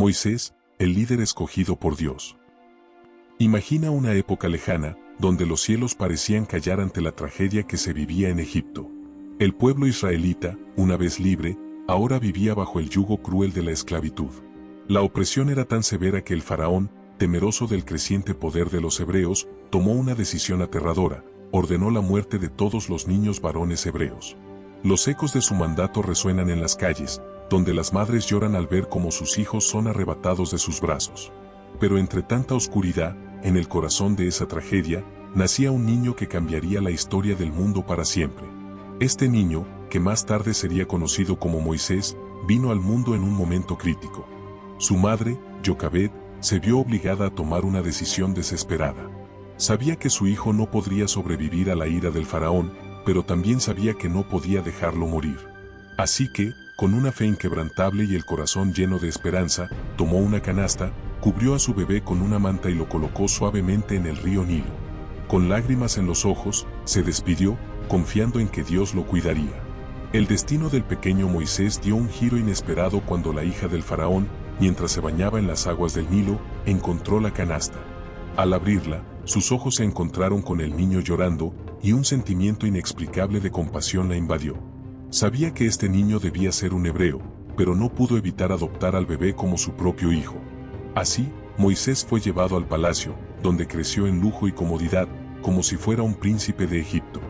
Moisés, el líder escogido por Dios. Imagina una época lejana, donde los cielos parecían callar ante la tragedia que se vivía en Egipto. El pueblo israelita, una vez libre, ahora vivía bajo el yugo cruel de la esclavitud. La opresión era tan severa que el faraón, temeroso del creciente poder de los hebreos, tomó una decisión aterradora: ordenó la muerte de todos los niños varones hebreos. Los ecos de su mandato resuenan en las calles, donde las madres lloran al ver cómo sus hijos son arrebatados de sus brazos. Pero entre tanta oscuridad, en el corazón de esa tragedia, nacía un niño que cambiaría la historia del mundo para siempre. Este niño, que más tarde sería conocido como Moisés, vino al mundo en un momento crítico. Su madre, Joquebed, se vio obligada a tomar una decisión desesperada. Sabía que su hijo no podría sobrevivir a la ira del faraón, pero también sabía que no podía dejarlo morir. Así que, con una fe inquebrantable y el corazón lleno de esperanza, tomó una canasta, cubrió a su bebé con una manta y lo colocó suavemente en el río Nilo. Con lágrimas en los ojos, se despidió, confiando en que Dios lo cuidaría. El destino del pequeño Moisés dio un giro inesperado cuando la hija del faraón, mientras se bañaba en las aguas del Nilo, encontró la canasta. Al abrirla, sus ojos se encontraron con el niño llorando, y un sentimiento inexplicable de compasión la invadió. Sabía que este niño debía ser un hebreo, pero no pudo evitar adoptar al bebé como su propio hijo. Así, Moisés fue llevado al palacio, donde creció en lujo y comodidad, como si fuera un príncipe de Egipto.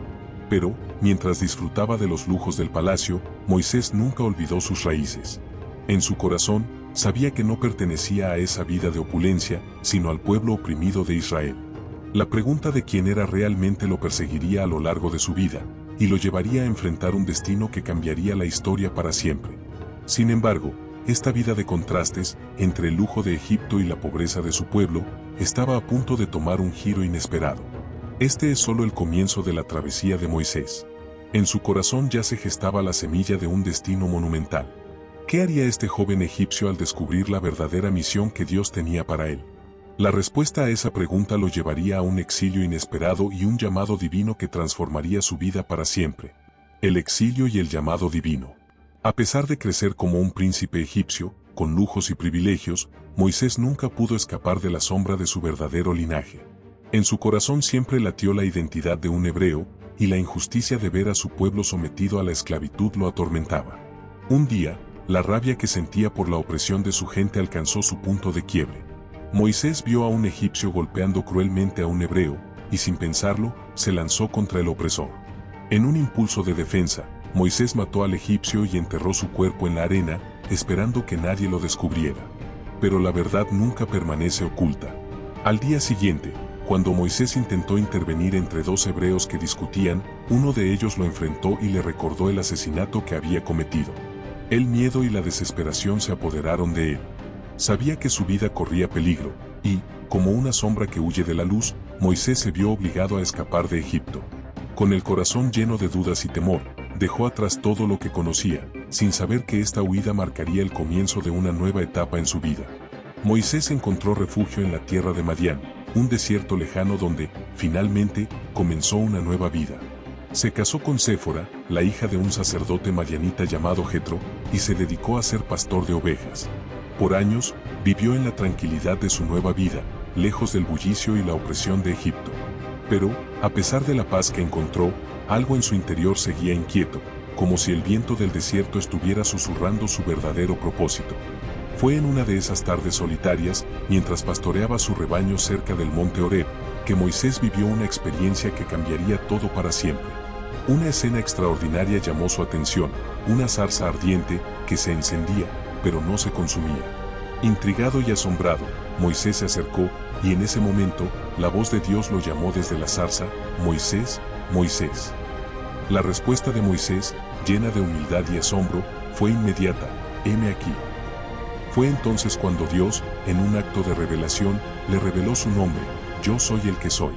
Pero, mientras disfrutaba de los lujos del palacio, Moisés nunca olvidó sus raíces. En su corazón, sabía que no pertenecía a esa vida de opulencia, sino al pueblo oprimido de Israel. La pregunta de quién era realmente lo perseguiría a lo largo de su vida, y lo llevaría a enfrentar un destino que cambiaría la historia para siempre. Sin embargo, esta vida de contrastes, entre el lujo de Egipto y la pobreza de su pueblo, estaba a punto de tomar un giro inesperado. Este es solo el comienzo de la travesía de Moisés. En su corazón ya se gestaba la semilla de un destino monumental. ¿Qué haría este joven egipcio al descubrir la verdadera misión que Dios tenía para él? La respuesta a esa pregunta lo llevaría a un exilio inesperado y un llamado divino que transformaría su vida para siempre. El exilio y el llamado divino. A pesar de crecer como un príncipe egipcio, con lujos y privilegios, Moisés nunca pudo escapar de la sombra de su verdadero linaje. En su corazón siempre latió la identidad de un hebreo, y la injusticia de ver a su pueblo sometido a la esclavitud lo atormentaba. Un día, la rabia que sentía por la opresión de su gente alcanzó su punto de quiebre. Moisés vio a un egipcio golpeando cruelmente a un hebreo, y sin pensarlo, se lanzó contra el opresor. En un impulso de defensa, Moisés mató al egipcio y enterró su cuerpo en la arena, esperando que nadie lo descubriera. Pero la verdad nunca permanece oculta. Al día siguiente, cuando Moisés intentó intervenir entre dos hebreos que discutían, uno de ellos lo enfrentó y le recordó el asesinato que había cometido. El miedo y la desesperación se apoderaron de él. Sabía que su vida corría peligro, y, como una sombra que huye de la luz, Moisés se vio obligado a escapar de Egipto. Con el corazón lleno de dudas y temor, dejó atrás todo lo que conocía, sin saber que esta huida marcaría el comienzo de una nueva etapa en su vida. Moisés encontró refugio en la tierra de Madián, un desierto lejano donde, finalmente, comenzó una nueva vida. Se casó con Séfora, la hija de un sacerdote madianita llamado Jetro, y se dedicó a ser pastor de ovejas. Por años, vivió en la tranquilidad de su nueva vida, lejos del bullicio y la opresión de Egipto. Pero, a pesar de la paz que encontró, algo en su interior seguía inquieto, como si el viento del desierto estuviera susurrando su verdadero propósito. Fue en una de esas tardes solitarias, mientras pastoreaba su rebaño cerca del monte Horeb, que Moisés vivió una experiencia que cambiaría todo para siempre. Una escena extraordinaria llamó su atención, una zarza ardiente que se encendía, pero no se consumía. Intrigado y asombrado, Moisés se acercó, y en ese momento, la voz de Dios lo llamó desde la zarza: «Moisés, Moisés». La respuesta de Moisés, llena de humildad y asombro, fue inmediata: «Heme aquí». Fue entonces cuando Dios, en un acto de revelación, le reveló su nombre: «Yo soy el que soy».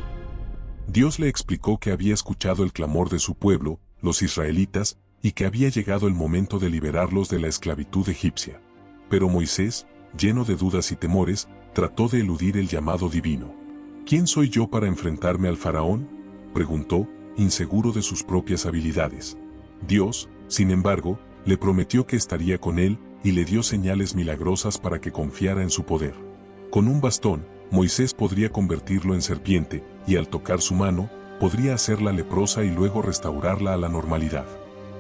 Dios le explicó que había escuchado el clamor de su pueblo, los israelitas, y que había llegado el momento de liberarlos de la esclavitud egipcia. Pero Moisés, lleno de dudas y temores, trató de eludir el llamado divino. ¿Quién soy yo para enfrentarme al faraón?, preguntó, inseguro de sus propias habilidades. Dios, sin embargo, le prometió que estaría con él, y le dio señales milagrosas para que confiara en su poder. Con un bastón, Moisés podría convertirlo en serpiente, y al tocar su mano, podría hacerla leprosa y luego restaurarla a la normalidad.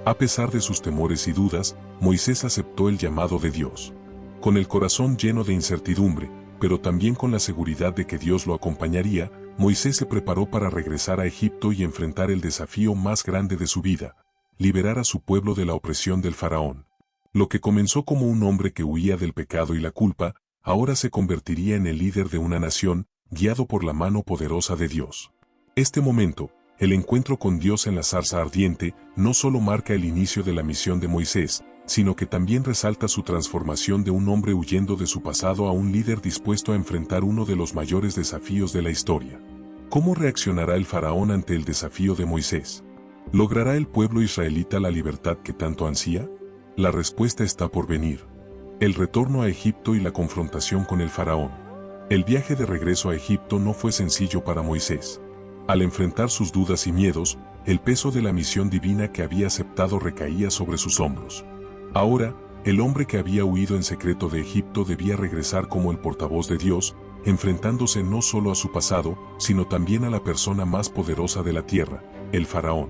A pesar de sus temores y dudas, Moisés aceptó el llamado de Dios. Con el corazón lleno de incertidumbre, pero también con la seguridad de que Dios lo acompañaría, Moisés se preparó para regresar a Egipto y enfrentar el desafío más grande de su vida: liberar a su pueblo de la opresión del faraón. Lo que comenzó como un hombre que huía del pecado y la culpa, ahora se convertiría en el líder de una nación, guiado por la mano poderosa de Dios. Este momento, el encuentro con Dios en la zarza ardiente, no solo marca el inicio de la misión de Moisés, sino que también resalta su transformación de un hombre huyendo de su pasado a un líder dispuesto a enfrentar uno de los mayores desafíos de la historia. ¿Cómo reaccionará el faraón ante el desafío de Moisés? ¿Logrará el pueblo israelita la libertad que tanto ansía? La respuesta está por venir. El retorno a Egipto y la confrontación con el faraón. El viaje de regreso a Egipto no fue sencillo para Moisés. Al enfrentar sus dudas y miedos, el peso de la misión divina que había aceptado recaía sobre sus hombros. Ahora, el hombre que había huido en secreto de Egipto debía regresar como el portavoz de Dios, enfrentándose no solo a su pasado, sino también a la persona más poderosa de la tierra, el faraón.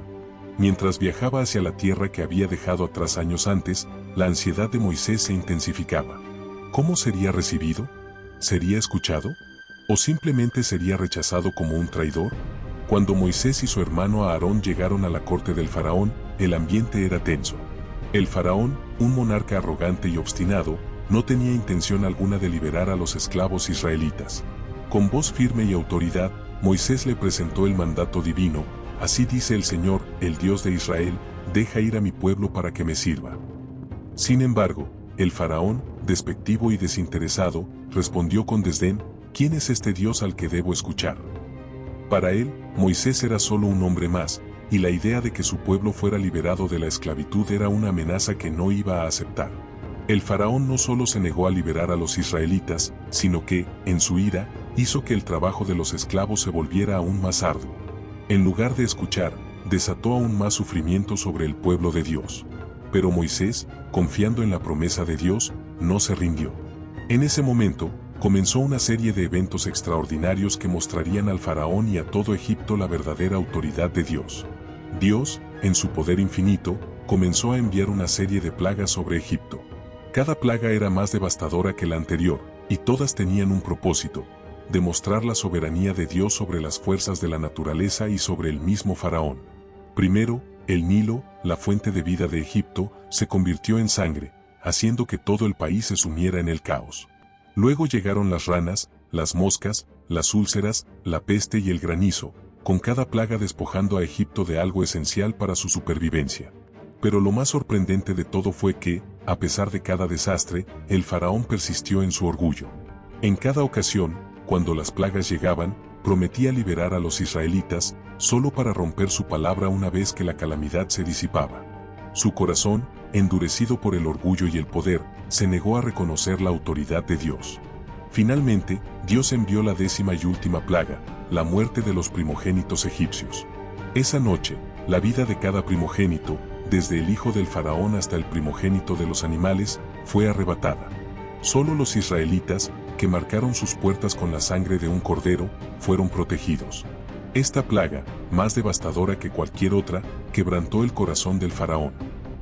Mientras viajaba hacia la tierra que había dejado atrás años antes, la ansiedad de Moisés se intensificaba. ¿Cómo sería recibido? ¿Sería escuchado? ¿O simplemente sería rechazado como un traidor? Cuando Moisés y su hermano Aarón llegaron a la corte del faraón, el ambiente era tenso. El faraón, un monarca arrogante y obstinado, no tenía intención alguna de liberar a los esclavos israelitas. Con voz firme y autoridad, Moisés le presentó el mandato divino: así dice el Señor, el Dios de Israel, deja ir a mi pueblo para que me sirva. Sin embargo, el faraón, despectivo y desinteresado, respondió con desdén: ¿quién es este Dios al que debo escuchar? Para él, Moisés era solo un hombre más, y la idea de que su pueblo fuera liberado de la esclavitud era una amenaza que no iba a aceptar. El faraón no solo se negó a liberar a los israelitas, sino que, en su ira, hizo que el trabajo de los esclavos se volviera aún más arduo. En lugar de escuchar, desató aún más sufrimiento sobre el pueblo de Dios. Pero Moisés, confiando en la promesa de Dios, no se rindió. En ese momento, comenzó una serie de eventos extraordinarios que mostrarían al faraón y a todo Egipto la verdadera autoridad de Dios. Dios, en su poder infinito, comenzó a enviar una serie de plagas sobre Egipto. Cada plaga era más devastadora que la anterior, y todas tenían un propósito: demostrar la soberanía de Dios sobre las fuerzas de la naturaleza y sobre el mismo faraón. Primero, el Nilo, la fuente de vida de Egipto, se convirtió en sangre, haciendo que todo el país se sumiera en el caos. Luego llegaron las ranas, las moscas, las úlceras, la peste y el granizo, con cada plaga despojando a Egipto de algo esencial para su supervivencia. Pero lo más sorprendente de todo fue que, a pesar de cada desastre, el faraón persistió en su orgullo. En cada ocasión, cuando las plagas llegaban, prometía liberar a los israelitas, solo para romper su palabra una vez que la calamidad se disipaba. Su corazón, endurecido por el orgullo y el poder, se negó a reconocer la autoridad de Dios. Finalmente, Dios envió la 10ª y última plaga, la muerte de los primogénitos egipcios. Esa noche, la vida de cada primogénito, desde el hijo del faraón hasta el primogénito de los animales, fue arrebatada. Solo los israelitas, que marcaron sus puertas con la sangre de un cordero, fueron protegidos. Esta plaga, más devastadora que cualquier otra, quebrantó el corazón del faraón.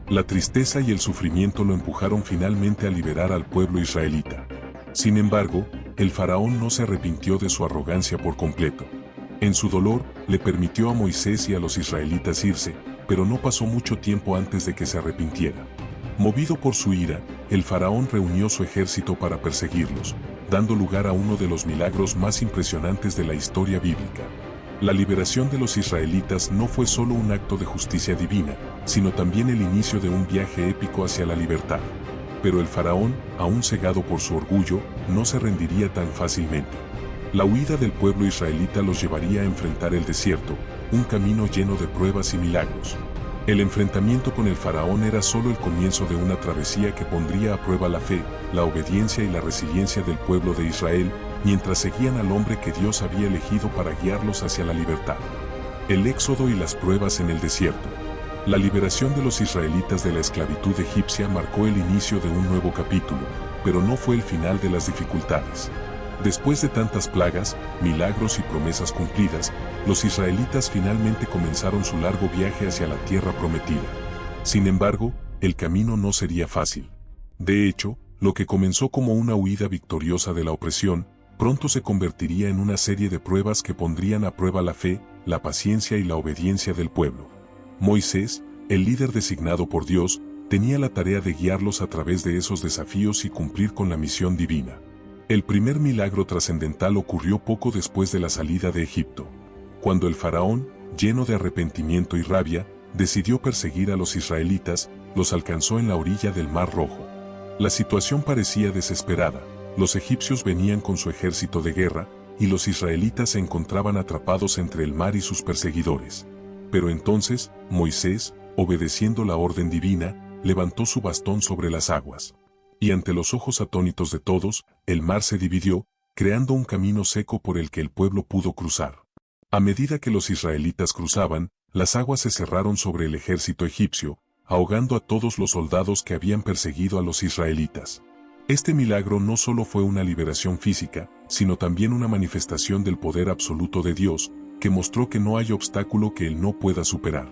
La tristeza y el sufrimiento lo empujaron finalmente a liberar al pueblo israelita. Sin embargo, el faraón no se arrepintió de su arrogancia por completo. En su dolor, le permitió a Moisés y a los israelitas irse, pero no pasó mucho tiempo antes de que se arrepintiera. Movido por su ira, el faraón reunió su ejército para perseguirlos, dando lugar a uno de los milagros más impresionantes de la historia bíblica. La liberación de los israelitas no fue solo un acto de justicia divina, sino también el inicio de un viaje épico hacia la libertad. Pero el faraón, aún cegado por su orgullo, no se rendiría tan fácilmente. La huida del pueblo israelita los llevaría a enfrentar el desierto, un camino lleno de pruebas y milagros. El enfrentamiento con el faraón era solo el comienzo de una travesía que pondría a prueba la fe, la obediencia y la resiliencia del pueblo de Israel, mientras seguían al hombre que Dios había elegido para guiarlos hacia la libertad. El éxodo y las pruebas en el desierto. La liberación de los israelitas de la esclavitud egipcia marcó el inicio de un nuevo capítulo, pero no fue el final de las dificultades. Después de tantas plagas, milagros y promesas cumplidas, los israelitas finalmente comenzaron su largo viaje hacia la tierra prometida. Sin embargo, el camino no sería fácil. De hecho, lo que comenzó como una huida victoriosa de la opresión, pronto se convertiría en una serie de pruebas que pondrían a prueba la fe, la paciencia y la obediencia del pueblo. Moisés, el líder designado por Dios, tenía la tarea de guiarlos a través de esos desafíos y cumplir con la misión divina. El primer milagro trascendental ocurrió poco después de la salida de Egipto, cuando el faraón, lleno de arrepentimiento y rabia, decidió perseguir a los israelitas, los alcanzó en la orilla del Mar Rojo. La situación parecía desesperada, los egipcios venían con su ejército de guerra, y los israelitas se encontraban atrapados entre el mar y sus perseguidores. Pero entonces, Moisés, obedeciendo la orden divina, levantó su bastón sobre las aguas. Y ante los ojos atónitos de todos, el mar se dividió, creando un camino seco por el que el pueblo pudo cruzar. A medida que los israelitas cruzaban, las aguas se cerraron sobre el ejército egipcio, ahogando a todos los soldados que habían perseguido a los israelitas. Este milagro no solo fue una liberación física, sino también una manifestación del poder absoluto de Dios, que mostró que no hay obstáculo que Él no pueda superar.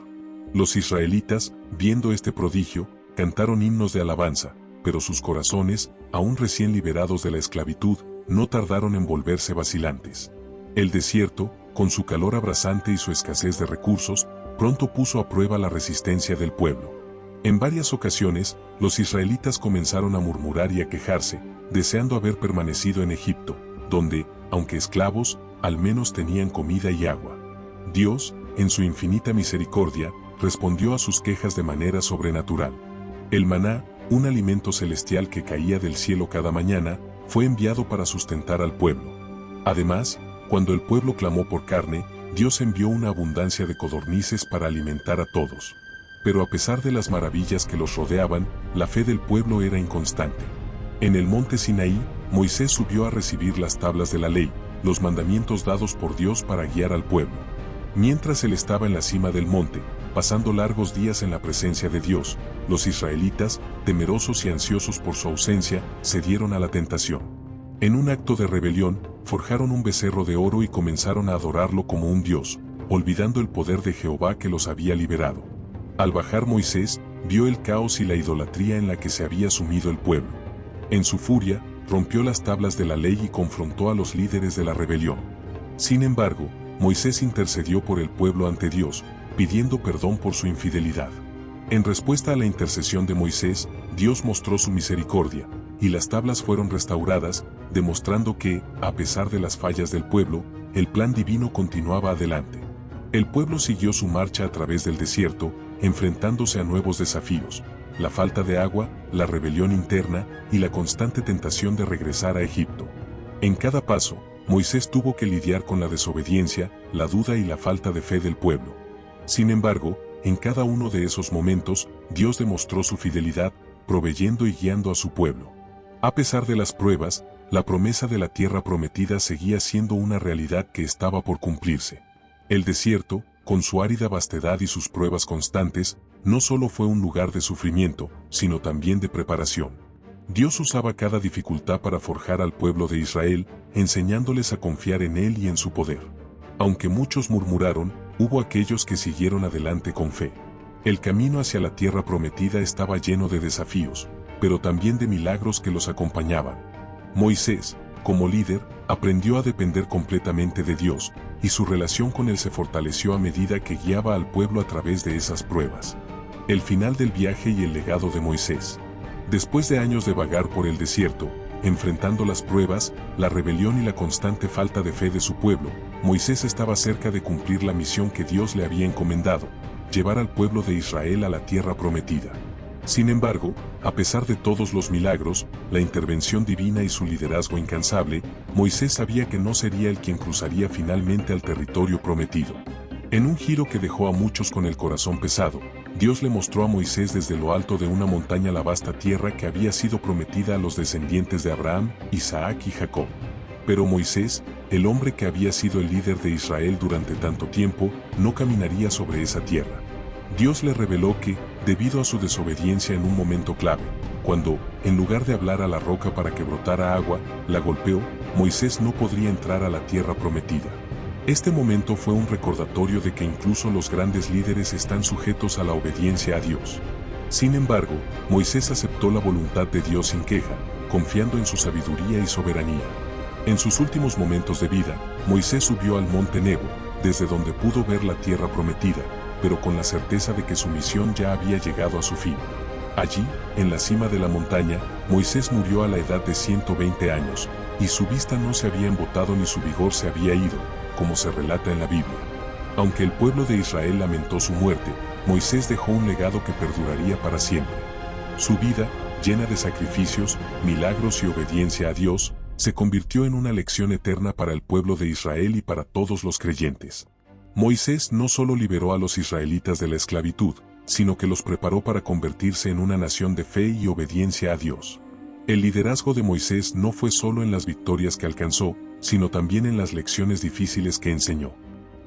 Los israelitas, viendo este prodigio, cantaron himnos de alabanza, pero sus corazones, aún recién liberados de la esclavitud, no tardaron en volverse vacilantes. El desierto, con su calor abrasante y su escasez de recursos, pronto puso a prueba la resistencia del pueblo. En varias ocasiones, los israelitas comenzaron a murmurar y a quejarse, deseando haber permanecido en Egipto, donde, aunque esclavos, al menos tenían comida y agua. Dios, en su infinita misericordia, respondió a sus quejas de manera sobrenatural. El maná, un alimento celestial que caía del cielo cada mañana, fue enviado para sustentar al pueblo. Además, cuando el pueblo clamó por carne, Dios envió una abundancia de codornices para alimentar a todos. Pero a pesar de las maravillas que los rodeaban, la fe del pueblo era inconstante. En el monte Sinaí, Moisés subió a recibir las tablas de la ley, los mandamientos dados por Dios para guiar al pueblo. Mientras él estaba en la cima del monte, pasando largos días en la presencia de Dios, los israelitas, temerosos y ansiosos por su ausencia, cedieron a la tentación. En un acto de rebelión, forjaron un becerro de oro y comenzaron a adorarlo como un dios, olvidando el poder de Jehová que los había liberado. Al bajar Moisés, vio el caos y la idolatría en la que se había sumido el pueblo. En su furia, rompió las tablas de la ley y confrontó a los líderes de la rebelión. Sin embargo, Moisés intercedió por el pueblo ante Dios, pidiendo perdón por su infidelidad. En respuesta a la intercesión de Moisés, Dios mostró su misericordia, y las tablas fueron restauradas, demostrando que, a pesar de las fallas del pueblo, el plan divino continuaba adelante. El pueblo siguió su marcha a través del desierto, enfrentándose a nuevos desafíos: la falta de agua, la rebelión interna y la constante tentación de regresar a Egipto. En cada paso, Moisés tuvo que lidiar con la desobediencia, la duda y la falta de fe del pueblo. Sin embargo, en cada uno de esos momentos, Dios demostró su fidelidad, proveyendo y guiando a su pueblo. A pesar de las pruebas, la promesa de la tierra prometida seguía siendo una realidad que estaba por cumplirse. El desierto, con su árida vastedad y sus pruebas constantes, no solo fue un lugar de sufrimiento, sino también de preparación. Dios usaba cada dificultad para forjar al pueblo de Israel, enseñándoles a confiar en Él y en su poder. Aunque muchos murmuraron, hubo aquellos que siguieron adelante con fe. El camino hacia la tierra prometida estaba lleno de desafíos, pero también de milagros que los acompañaban. Moisés, como líder, aprendió a depender completamente de Dios, y su relación con Él se fortaleció a medida que guiaba al pueblo a través de esas pruebas. El final del viaje y el legado de Moisés. Después de años de vagar por el desierto, enfrentando las pruebas, la rebelión y la constante falta de fe de su pueblo, Moisés estaba cerca de cumplir la misión que Dios le había encomendado: llevar al pueblo de Israel a la tierra prometida. Sin embargo, a pesar de todos los milagros, la intervención divina y su liderazgo incansable, Moisés sabía que no sería él quien cruzaría finalmente al territorio prometido. En un giro que dejó a muchos con el corazón pesado, Dios le mostró a Moisés desde lo alto de una montaña la vasta tierra que había sido prometida a los descendientes de Abraham, Isaac y Jacob. Pero Moisés, el hombre que había sido el líder de Israel durante tanto tiempo, no caminaría sobre esa tierra. Dios le reveló que, debido a su desobediencia en un momento clave, cuando, en lugar de hablar a la roca para que brotara agua, la golpeó, Moisés no podría entrar a la tierra prometida. Este momento fue un recordatorio de que incluso los grandes líderes están sujetos a la obediencia a Dios. Sin embargo, Moisés aceptó la voluntad de Dios sin queja, confiando en su sabiduría y soberanía. En sus últimos momentos de vida, Moisés subió al monte Nebo, desde donde pudo ver la tierra prometida, pero con la certeza de que su misión ya había llegado a su fin. Allí, en la cima de la montaña, Moisés murió a la edad de 120 años, y su vista no se había embotado ni su vigor se había ido, como se relata en la Biblia. Aunque el pueblo de Israel lamentó su muerte, Moisés dejó un legado que perduraría para siempre. Su vida, llena de sacrificios, milagros y obediencia a Dios, se convirtió en una lección eterna para el pueblo de Israel y para todos los creyentes. Moisés no solo liberó a los israelitas de la esclavitud, sino que los preparó para convertirse en una nación de fe y obediencia a Dios. El liderazgo de Moisés no fue solo en las victorias que alcanzó, sino también en las lecciones difíciles que enseñó.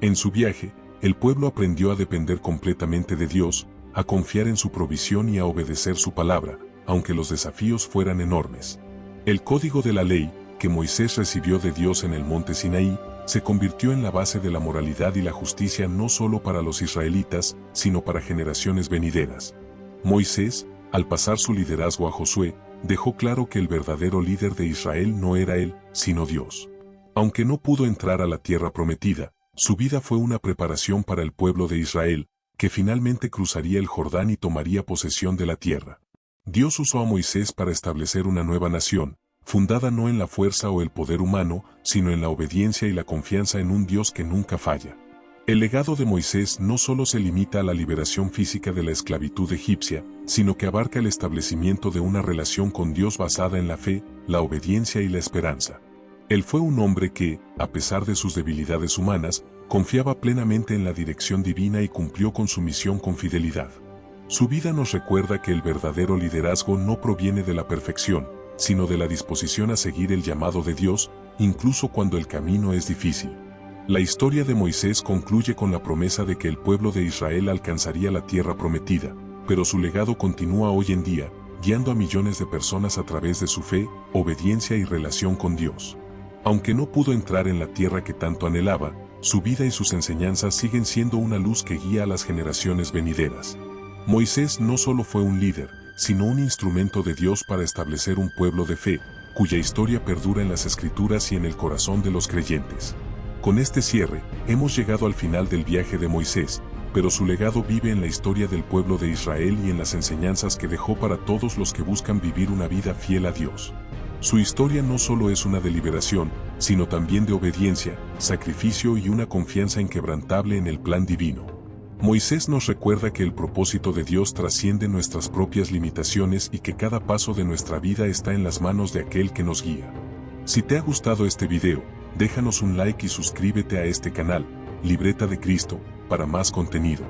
En su viaje, el pueblo aprendió a depender completamente de Dios, a confiar en su provisión y a obedecer su palabra, aunque los desafíos fueran enormes. El código de la ley, que Moisés recibió de Dios en el monte Sinaí, se convirtió en la base de la moralidad y la justicia no solo para los israelitas, sino para generaciones venideras. Moisés, al pasar su liderazgo a Josué, dejó claro que el verdadero líder de Israel no era él, sino Dios. Aunque no pudo entrar a la tierra prometida, su vida fue una preparación para el pueblo de Israel, que finalmente cruzaría el Jordán y tomaría posesión de la tierra. Dios usó a Moisés para establecer una nueva nación, fundada no en la fuerza o el poder humano, sino en la obediencia y la confianza en un Dios que nunca falla. El legado de Moisés no solo se limita a la liberación física de la esclavitud egipcia, sino que abarca el establecimiento de una relación con Dios basada en la fe, la obediencia y la esperanza. Él fue un hombre que, a pesar de sus debilidades humanas, confiaba plenamente en la dirección divina y cumplió con su misión con fidelidad. Su vida nos recuerda que el verdadero liderazgo no proviene de la perfección, sino de la disposición a seguir el llamado de Dios, incluso cuando el camino es difícil. La historia de Moisés concluye con la promesa de que el pueblo de Israel alcanzaría la tierra prometida, pero su legado continúa hoy en día, guiando a millones de personas a través de su fe, obediencia y relación con Dios. Aunque no pudo entrar en la tierra que tanto anhelaba, su vida y sus enseñanzas siguen siendo una luz que guía a las generaciones venideras. Moisés no solo fue un líder, sino un instrumento de Dios para establecer un pueblo de fe, cuya historia perdura en las Escrituras y en el corazón de los creyentes. Con este cierre, hemos llegado al final del viaje de Moisés, pero su legado vive en la historia del pueblo de Israel y en las enseñanzas que dejó para todos los que buscan vivir una vida fiel a Dios. Su historia no solo es una de liberación, sino también de obediencia, sacrificio y una confianza inquebrantable en el plan divino. Moisés nos recuerda que el propósito de Dios trasciende nuestras propias limitaciones y que cada paso de nuestra vida está en las manos de aquel que nos guía. Si te ha gustado este video, déjanos un like y suscríbete a este canal, Libreta de Cristo, para más contenido.